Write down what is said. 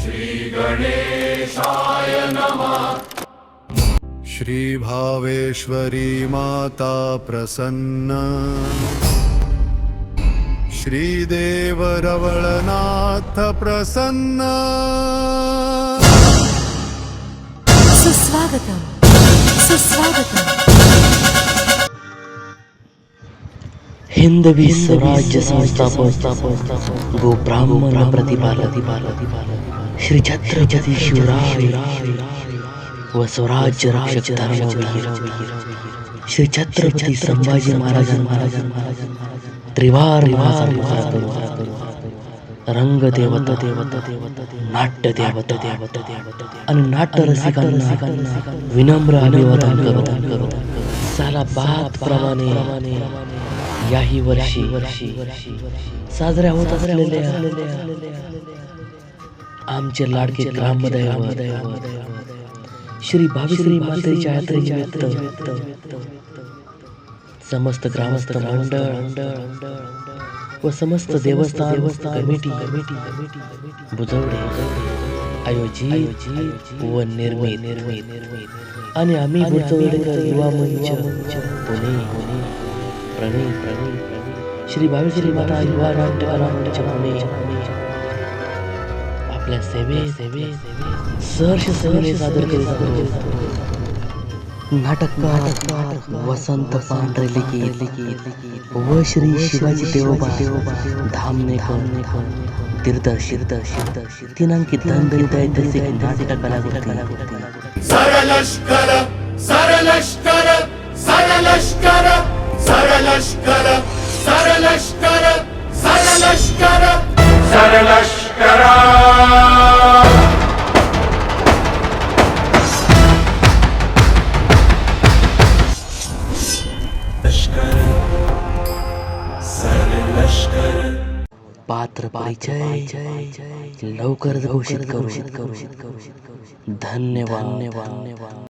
श्री गणेशाय नमः। श्री भावेश्वरी माता प्रसन्न, श्रीदेव रवळनाथ प्रसन्न। सुस्वागतम सुस्वागतम। हिंदवी स्वराज्य संस्थापक गो ब्राह्मण प्रतिपालक श्री छत्रपती शिवराय व स्वराज्य रक्षक धर्मवीर श्री छत्रपती संभाजी महाराजांना त्रिवार रंग देवता नाट्य देवता आणि नाट्य रसिकांना विनम्र अभिवादन करतो। सालाबाद प्रमाणे याही वर्षी साजऱ्या होत असलेल्या आमचे लाडके ग्रामदैवत श्री भाविश्री मातेच्या यात्रेनिमित्त समस्त ग्रामस्थ मंडळ व समस्त देवस्थान कमिटी बुजवणे आयोजित व निर्मित आणि आम्ही बुजवडेकर युवा मंच पुणे प्रणय श्री भाविश्री माता युवा नाट्यकला मंच पुणे आपल्या सेवे सहर्ष सेवेने सादर करीत आहोत। नाटककार वसंत पांढरे लिखित व श्री शिवाजी देवबा धामनेकर दिग्दर्शित दिनांकित दंडयुक्त ऐतिहासिक नाटक कलाकृती सरलष्कर सरलष्कर सरलष्कर सरलष्कर सरलष्कर सरलष्कर सरलष्कर। पात्र परिचय लवकर घोषित करू। धन्यवाद।